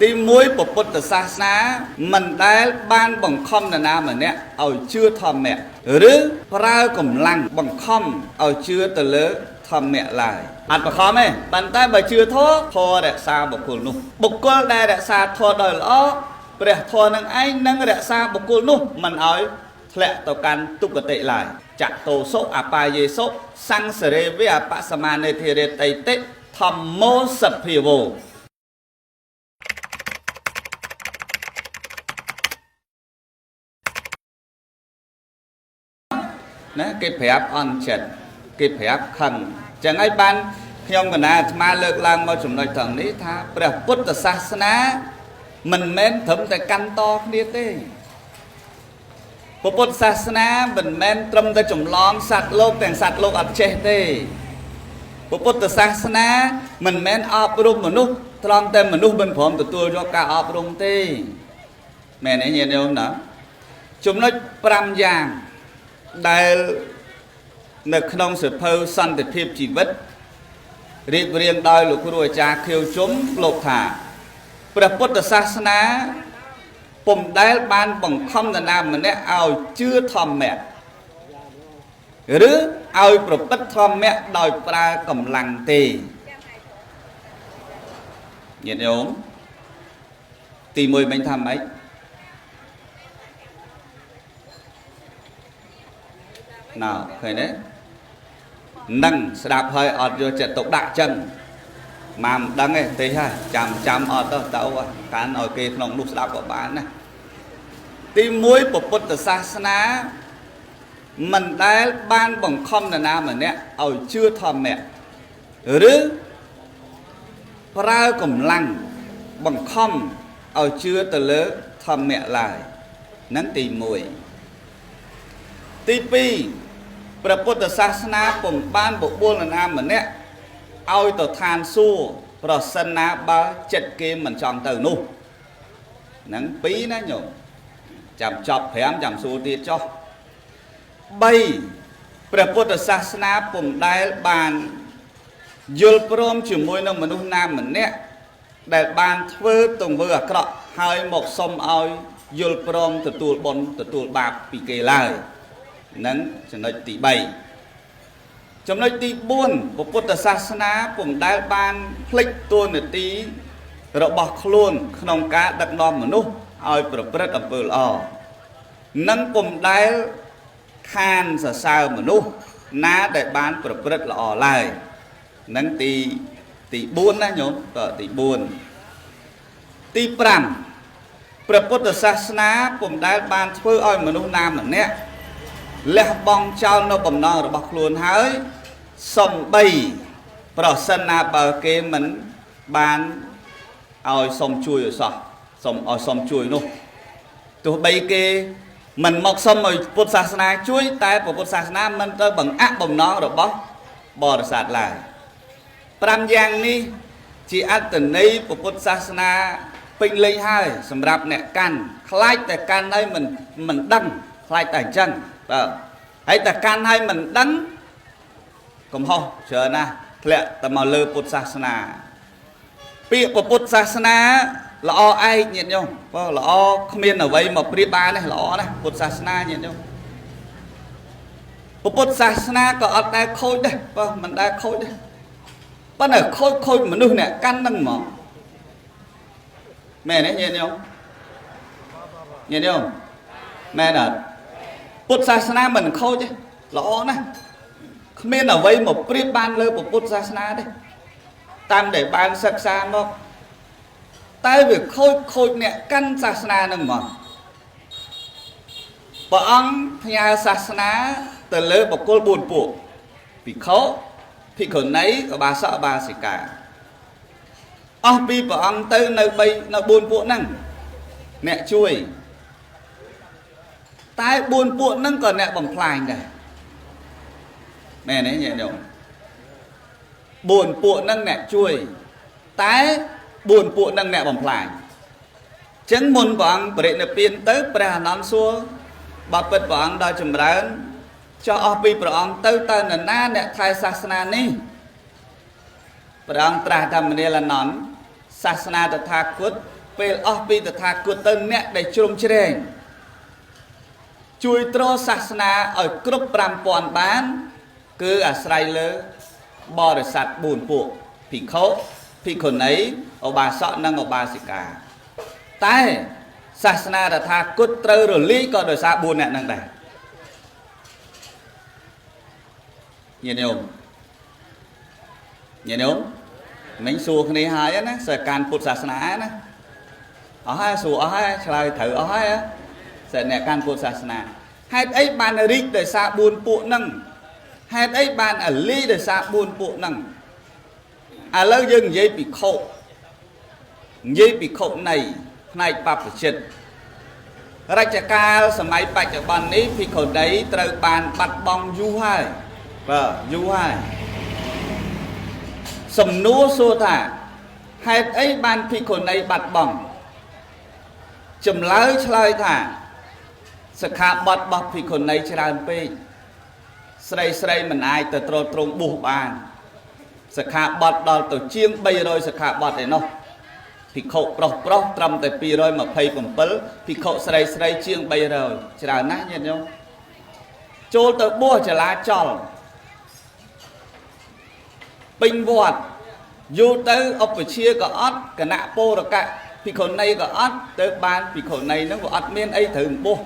ទីមួយពុទ្ធសាសនាមិនដែលបានបង្ខំនរណាម្នាក់ឲ្យជឿធម្មៈឬប្រើកម្លាំងបង្ខំឲ្យជឿទៅលើធម្មៈឡើយអត់បង្ខំទេប៉ុន្តែបើជឿធម៌រក្សាបុគ្គលនោះបុគ្គលដែលរក្សាធម៌ដោយល្អព្រះធម៌នឹងឯងនឹងរក្សាបុគ្គលនោះមិនឲ្យធ្លាក់ទៅកាន់ទុគតិឡើយចតោសុអបាយេសុសង្សរេវិអបសមានេធិរេតិតិធម្មោសភាវោណាគេប្រាប់អន់ចិត្តគេប្រាប់ខឹងចឹងហើយបានខ្ញុំកណាអាត្មាលើកឡើងមកចំណុចត្រង់នេះថាព្រះពុទ្ធសាសនាមិនមែនត្រឹមតែកាន់តគ្នាទេពុទ្ធសាសនាមិនមែនត្រឹមតែចម្លងសត្វលោកទាំងសត្វលោកអត់ចេះទេពុទ្ធសាសនាមិនមែនអប់រំមនុស្សត្រង់តែមនុស្សមិនព្រមទទួលយកការអប់រំទេមែនទេញាតិញោមណាចំណុច5យ៉ាងដែលនៅក្នុងសៀវភៅសន្តិភាពជីវិតរៀបរៀងដោយលោកគ្រូអាចារ្យខៀវជុំលោកថាព្រះពុទ្ធសាសនាពុំដែលបានបង្ខំនរណាម្នាក់ឲ្យជឿធម្មៈឬឲ្យប្រព្រឹត្តធម្មៈដោយប្រើកម្លាំងទេញាតិញោមទី1មិញថាម៉េចណ៎ឃើញទេនឹងស្ដាប់ហើយអត់យកចិត្តទុកដាក់ចឹងមកមិនដឹងទេទេហើយចាំអត់ទៅកាន់ឲ្យគេក្នុងនោះស្ដាប់ក៏បានណាទី1ពុទ្ធសាសនាមិនដែលបានបង្ខំនរណាម្នាក់ឲ្យជឿធម្មៈឬប្រើកម្លាំងបង្ខំឲ្យជឿទៅលើធម្មៈឡើយហ្នឹងទី1ទី2ព្រះពុទ្ធសាសនាពុំបានបបួលនរណាម្នាក់ឲ្យទៅឋានសួគ៌ប្រសិនណាបើចិត្តគេមិនចង់ទៅនោះហ្នឹង2ណាញោមចាំចប់5ចាំសួរទៀតចុះ3ព្រះពុទ្ធសាសនាពុំដែលបានយល់ព្រមជាមួយនឹងមនុស្សណាម្នាក់ដែលបានធ្វើទង្វើអាក្រក់ហើយមកសុំឲ្យយល់ព្រមទទួលបុណ្យទទួលបាបពីគេឡើយនឹងចំណុចទី3ចំណុចទី4ពុទ្ធសាសនាពុំដែលបានភ្លេចតួនាទីរបស់ខ្លួនក្នុងការដឹកនាំមនុស្សឲ្យប្រព្រឹត្តអំពើល្អនិងពុំដែលខានសរសើរមនុស្សណាដែលបានប្រព្រឹត្តល្អឡើយនឹងទី4ណាញោមតទី4ទី5ព្រះពុទ្ធសាសនាពុំដែលបានធ្វើឲ្យមនុស្សណាម្នាក់លះបង់ចោលនៅបំណងរបស់ខ្លួនហើយសំបីប្រសិនណាបើគេមិនបានឲ្យសុំជួយឲ្យសោះសុំជួយនោះទោះបីគេមិនមកសុំឲ្យពុទ្ធសាសនាជួយតែពុទ្ធសាសនាមិនទៅបង្អាក់បំណងរបស់បរិស័ទឡើយ5យ៉ាងនេះជាអត្តន័យពុទ្ធសាសនាពេញលេញហើយសម្រាប់អ្នកកាន់ខ្លាចតែកាន់ហើយមិនដឹងខ្លាចតែអញ្ចឹងបាទហើយតែកាន់ហើយមិនដឹងកំហុសច្រើនណាស់ធ្លាក់តែមកលើពុទ្ធសាសនាពាក្យពុទ្ធសាសនាល្អឯកញាតិញោមបើល្អគ្មានអ្វីមកប្រៀបបានទេល្អណាស់ពុទ្ធសាសនាញាតិញោមពុទ្ធសាសនាក៏អត់ដែលខូចដែរបើមិនដែលខូចដែរប៉ុន្តែខូចមនុស្សអ្នកកាន់នឹងហ្មងមែនទេញាតិញោមមែនអត់ពុទ្ធសាសនាមិនខូចទេល្អណាស់គ្មានអ្វីមកប្រៀបបានលើពុទ្ធសាសនាទេតាមដែលបានសិក្សាមកតែវាខូចអ្នកកាន់សាសនានឹងមកព្រះអង្គផ្ញើសាសនាទៅលើបុគ្គល4ពួកភិក្ខុភិក្ខុនីឧបាសកឧបាសិកាអស់ពីព្រះអង្គទៅនៅ4ពួកហ្នឹងអ្នកជួយតែ4ពួកហ្នឹងក៏អ្នកបំផ្លាញដែរមែនទេញាតិញោម4ពួកហ្នឹងអ្នកជួយតែ4ពួកហ្នឹងអ្នកបំផ្លាញចឹងមុនព្រះអង្គបរិនិព្វានទៅព្រះអានន្ទសួរបើពិតព្រះអង្គដល់ចម្រើនចោះអស់ពីព្រះអង្គទៅនរណាអ្នកថែសាសនានេះព្រះអង្គត្រាស់ថាមនាលអានន្ទសាសនាតថាគត ពេលអស់ពីតថាគតទៅអ្នកដែលជ្រុំជ្រែងជួយទ្រសាសនាឲ្យគ្រប់ 5000 បានគឺអាស្រ័យលើបរិស័ទ4ពួកភិក្ខុភិក្ខុនីឧបាសកនិងឧបាសិកាតែសាសនាតថាគតត្រូវរលាយក៏ដោយសារ4អ្នកហ្នឹងដែរញាតិញោមមិញសួរគ្នាហើយណាសិស្សកាន់ពុទ្ធសាសនាណាអស់ហើយសួរអស់ហើយឆ្លើយត្រូវអស់ហើយសិស្សអ្នកកាន់ពុទ្ធសាសនាហេតុអីបានរីកដោយសារ4ពួកហ្នឹងហេតុអីបានអលីដោយសារ4ពួកហ្នឹងឥឡូវយើងនិយាយពីខុនៃផ្នែកបព្វជិតរជ្ជកាលសម័យបច្ចុប្បន្ននេះភិក្ខុនីត្រូវបានបាត់បង់យូរហើយបាទយូរហើយសំណួរសួរថាហេតុអីបានភិក្ខុនីបាត់បង់ចម្លើយឆ្លើយថាសិក្ខាបទរបស់ភិក្ខុនីច្រើនពេកស្រីមិនអាចទៅត្រង់បួសបានសិក្ខាបទដល់ទៅជាង300សិក្ខាបទឯណោះភិក្ខុប្រុសត្រឹមតែ227ភិក្ខុស្រីជាង300ច្រើនណាស់ញាតិញោមចូលទៅបួសចលាចលពេញវត្តយូរទៅឧបជាក៏អត់គណៈពរកៈភិក្ខុនីក៏អត់ទៅបានភិក្ខុនីហ្នឹងវាអត់មានអីត្រូវបួស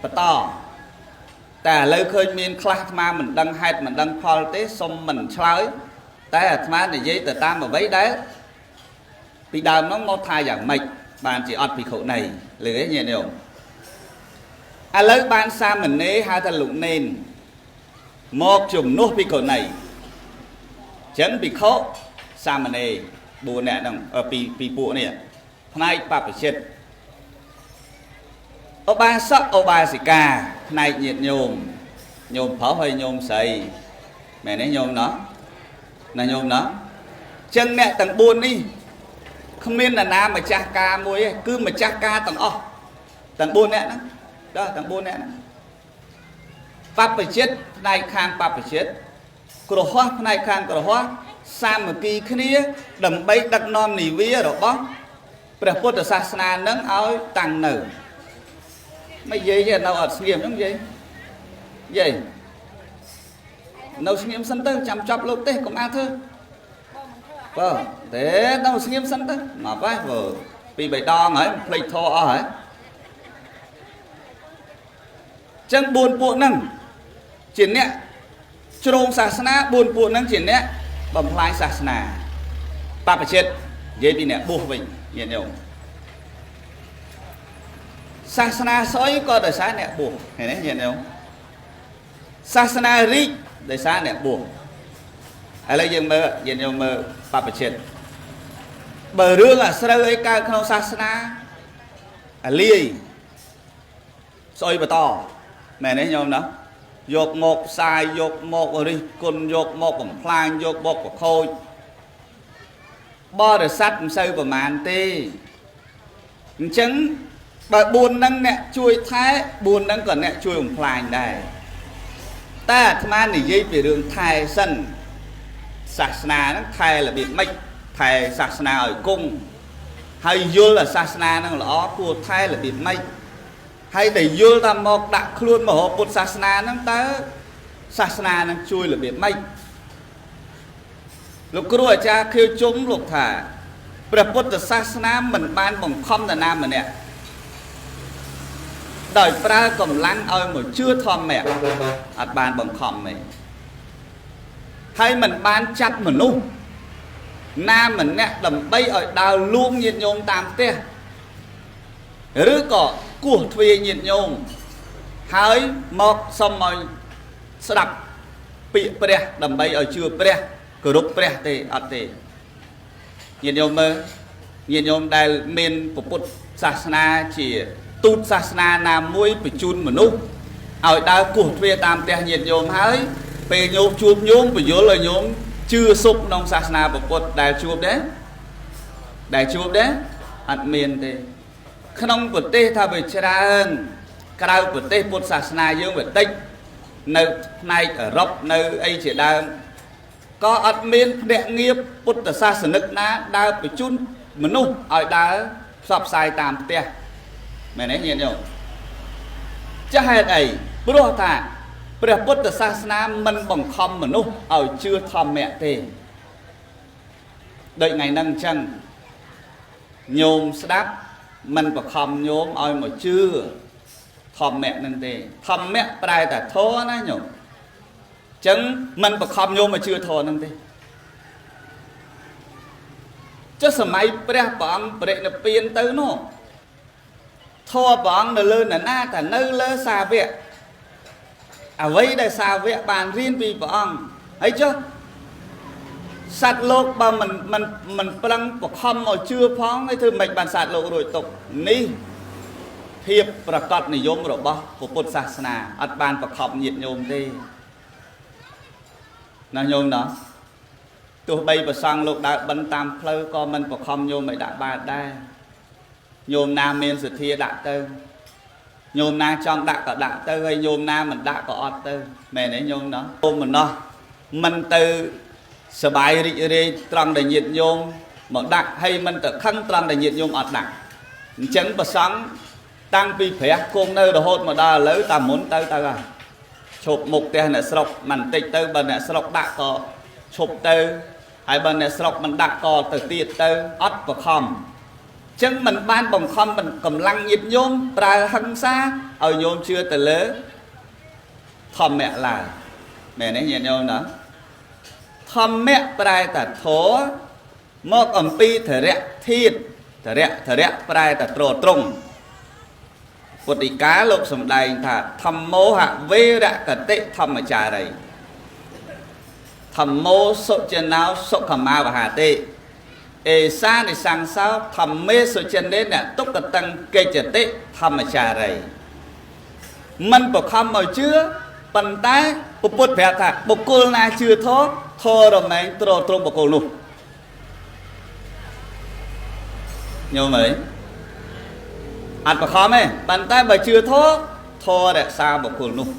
បន្តតែឥឡូវឃើញមានខ្លះអាត្មាមិនដឹងហេតុមិនដឹងផលទេសុំមិនឆ្លើយតែអាត្មានិយាយទៅតាមអ្វីដែលពីដើមនោះមកថាយ៉ាងម៉េចបានជាអត់ភិក្ខុនីលើឯងញាតិញោមឥឡូវបានសាមណេរហៅថាលោកនេនមកជំនួសភិក្ខុនីចឹងភិក្ខុសាមណេរ4នាក់ហ្នឹងពីពួកនេះផ្នែកបព្វជិតឧបាសកឧបាសិកាផ្នែកញាតិញោមប្រុសហើយញោមស្រីមែនទេញោមណោះណាញោមណោះចឹងអ្នកទាំង4នេះគ្មាននរណាម្ចាស់ការមួយទេគឺម្ចាស់ការទាំងអស់ទាំង4នាក់ហ្នឹងដល់ទាំង4នាក់ហ្នឹងបព្វជិតផ្នែកខាងបព្វជិតគ្រហស្ថផ្នែកខាងគ្រហស្ថសាមគ្គីគ្នាដើម្បីដឹកនាំនាវារបស់ព្រះពុទ្ធសាសនានឹងឲ្យតាំងនៅមិននិយាយនៅអត់ស្ងៀមហ្នឹងនិយាយនៅស្ងៀមសិនទៅចាំចប់លោកទេសកុំអានធ្វើបើទេនៅស្ងៀមសិនទៅមកហើយបើពី3ដងហើយភ្លេចធរអស់ហើយចឹង4ពួកហ្នឹងជាអ្នកជ្រងសាសនា4ពួកហ្នឹងជាអ្នកបំផ្លាញសាសនាបព្វជិតនិយាយពីអ្នកបួសវិញញាតិញោមសាសនាស្អុយក៏ដោយសារអ្នកបួសឃើញទេញាតិញោមសាសនារីកដោយសារអ្នកបួសឥឡូវយើងមើលញាតិញោមមើលបព្វជិតបើរឿងអាស្រូវអីកើតក្នុងសាសនាអាលាយស្អុយបន្តមែនទេញោមណាយកមកផ្សាយយកមករិះគន់យកមកបំផ្លាញយកមកប្រខូចបរិស័ទមិនសូវប្រមាណទេអញ្ចឹងបើ4ហ្នឹងអ្នកជួយថែ4ហ្នឹងក៏អ្នកជួយបំផ្លាញដែរតែអាត្មានិយាយពីរឿងថែសិនសាសនាហ្នឹងថែរបៀបម៉េចថែសាសនាឲ្យគង់ហើយយល់ថាសាសនាហ្នឹងល្អគួរថែរបៀបម៉េចហើយដែលយល់ថាមកដាក់ខ្លួនមហាពុទ្ធសាសនាហ្នឹងតើសាសនានឹងជួយរបៀបម៉េចលោកគ្រូអាចារ្យខៀវជុំលោកថាព្រះពុទ្ធសាសនាមិនបានបង្ខំនរណាម្នាក់ដោយប្រើកម្លាំងឲ្យមកជឿធម្មៈអត់បានបង្ខំទេហើយមិនបានចាត់មនុស្សណាម្នាក់ដើម្បីឲ្យដើរលួងញាតិញោមតាមផ្ទះឬក៏គោះទ្វារញាតិញោមហើយមកសុំឲ្យស្ដាប់ពាក្យព្រះដើម្បីឲ្យជឿព្រះគោរពព្រះទេអត់ទេញាតិញោមមើលញាតិញោមដែលមានពុទ្ធសាសនាជាទូតសាសនាណាមួយបញ្ជូនមនុស្សឲ្យដើរគោះទ្វារតាមផ្ទះញាតិញោមហើយពេលញោមជួបញោមបញ្យល់ឲ្យញោមជឿសុខក្នុងសាសនាពុទ្ធដែលជួបដែរអត់មានទេក្នុងប្រទេសថាវាច្រើនក្រៅប្រទេសពុទ្ធសាសនាយើងវាតិចនៅផ្នែកអឺរ៉ុបនៅអីជាដើមក៏អត់មានភ្នាក់ងារពុទ្ធសាសនិកណាដើរបញ្ជូនមនុស្សឲ្យដើរ sập sai tam tia mẹ nói nhìn nhung chắc hay ấy bữa ta bữa bút từ sa nam mình bằng khom mà nô ở chưa thom mẹ tê đợi ngày nâng chân nhôm đáp mình bằng khom nhôm ơi mà chưa thom mẹ nâng tê thom mẹ prai ta thô nó nhung chẳng mình bằng khom nhôm mà chưa thô nâng tê cho sớm mai bữa bọn bữa nó piên tới nó thô bọn nó lên là na ta nơi lơ xa việc à vậy đây xa việc bàn riêng vì bọn ấy chứ sạt lột mà mình plăng bọc không ở chưa phóng cái thứ mạch bàn sạt lột rồi tục ní hiệp và cọt này giống rồi bao của Phật sát na ở bàn bọc không nhiệt nhôm đi là nhôm đó tôi bay và sang lột đã bắn tam phơi con mình bọc không nhôm mày đã ba đây nhôm nam miền sự thia đã tư nhôm na trong đã có đã tư hay nhôm na mình đã có ọt tư mẹ đấy nhôm đó nhôm mình nó mình từ sờ bài đi trăng để nhiệt nhôm mà đặt hay mình từ khăn trăng để nhiệt nhôm ọt đặt chẳng và sáng tăng vi phép cùng nơi đồ hốt mà đa lấy ta muốn tới ta à chụp một tiền là sọc mình tịch tư bên là sọc đã có chụp tư hay bên là sọc mình đã có từ tiệt tư ọt và không chân mình ban bằng không mình cầm lăng nhiệt nhôm ra hăng xa ở nhôm chưa từ lớn thầm mẹ là mẹ nói nhiệt nhôm đó thầm mẹ prai ta thố mọc ẩm pi thở rẽ thịt thở rẽ prai ta trồ trùng một tí cá lục sầm đầy thà thầm mô hạ vê rẽ cả tệ thầm ở trà đây thầm mô sộ chân áo sộ khẩm ma và hà tệ ê xa này sang sao thầm mê sộ chân đến nè túc cả tăng cây trở tệ thầm ở trà đây mình bỏ khăm ở chưa bàn tay bộ bút vẽ thà bộ cô na chưa thốt thô rồi mấy trồ trùng bộ cô luôn nhiều mấy ăn bỏ khăm ấy bàn tay bà chưa thốt thô để xa bộ cô luôn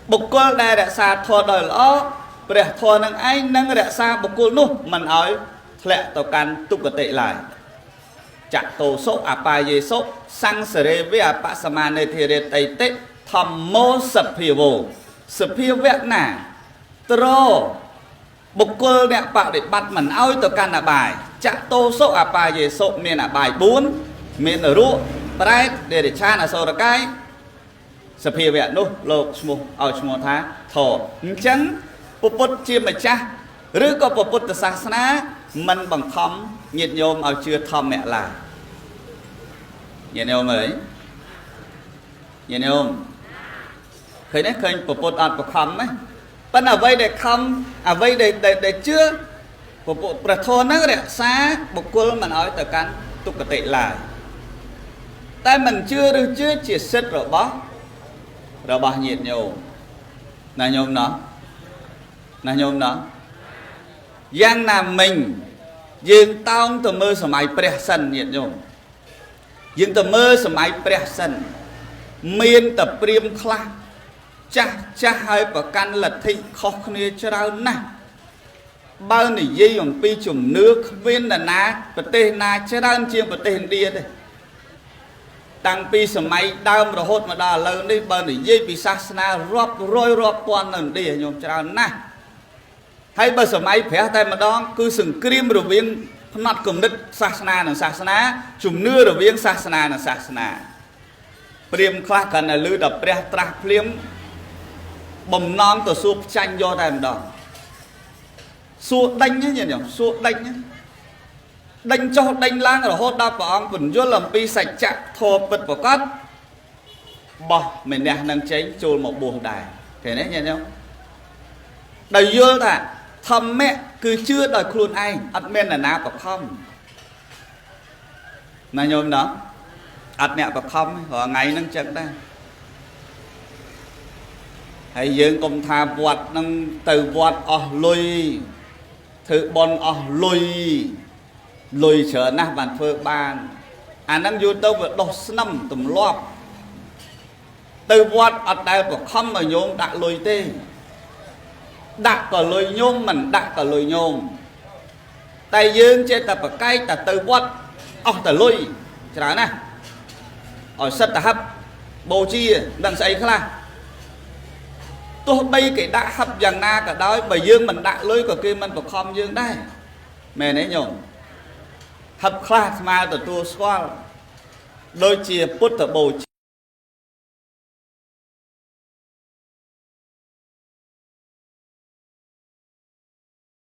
bộ cô đây để xa thô đời lõ để thô nâng anh nâng để xa bộ cô luôn mình nói lẹ tàu can tục tệ lại chặt tổ số à bài gì số sang sere với à bạ sama này thì để tây tết thầm mô sập hiu vẹt nè trô bục cơ nè bạo để bắt mình ao tàu can là bài chặt tổ số à bài gì số miền à bài 4 miền ở ruộng trái để cha là số là cái sập hiu vẹt đâu lộc små ao små thá thổ trắng bút chia mà cha rứa có bút từ sáng sớm mình bằng thầm nhiệt nhôm ở chưa thầm mẹ là nhiệt nhôm ấy nhiệt nhôm khởi đấy khởi bột ăn bột khăm ấy vẫn ở vây để khăm ở vây để chưa bột bột thôn nó để xá bột quân mà nói từ cán tục cái tệ là tay mình chưa được chưa chỉ xích rồi bó nhiệt nhôm là nhôm nó giang nam mình dương tao từ mơ sớm ai pre sân nhiệt nhôm dương từ mơ sớm ai pre sân miền tập priêm khla cha hai và căn là thịnh khó khăn cho đâu nè bao này dây bằng pi chùm nước viên là ná và tên na cho đâu chiêm và tên đi đây tăng pi sớm ai đau mà hốt mà đào lớn đi bao này dây bị sát na róp quan lần đi nhôm cho đâu nè hay bây giờ máy phép tay mà đó cứ sừng cream rồi viên mặt cùng đất sát na chùm nưa rồi viên sát na priêm khá cần là lưu đập pre tra priêm bầm non từ suốt tranh do thèm đó suốt đánh nhá nhỉ suốt đánh nhá đánh cho đánh lang rồi hốt đáp vào ông vẫn vô làm pi sạch chặt thô bật vào cắt bỏ mình nè nâng cháy trôi một buồng đài thế đấy nhỉ không đầy vô thà thầm mẹ cứ chưa đòi khuôn anh ắt men là nào có không mà nhôm đó ắt mẹ có không họ ngày nâng chân đây hãy dương công tha vọt nâng từ vọt lùi thử bon lùi trở nè bàn phơ bàn nâng vô tâu vượt đột năm tùm lọp từ vọt ắt đây có không mà nhôm đã lùi tê đặt cả lùi nhôm mình đặt cả lùi nhôm tay dương trên tập ở cây ta từ vọt ta lùi ច្រើនណាឲ្យសិតទៅហឹបបូជាដឹងស្អីខ្លះទោះបីគេដាក់ហឹបយ៉ាងណាក៏ដោយបើយើងមិនដាក់លុយក៏គេមិនបង្ខំយើងដែរមែនទេញោមហឹបខ្លះស្មើទទួលស្គាល់ដូចជាពុទ្ធបូជា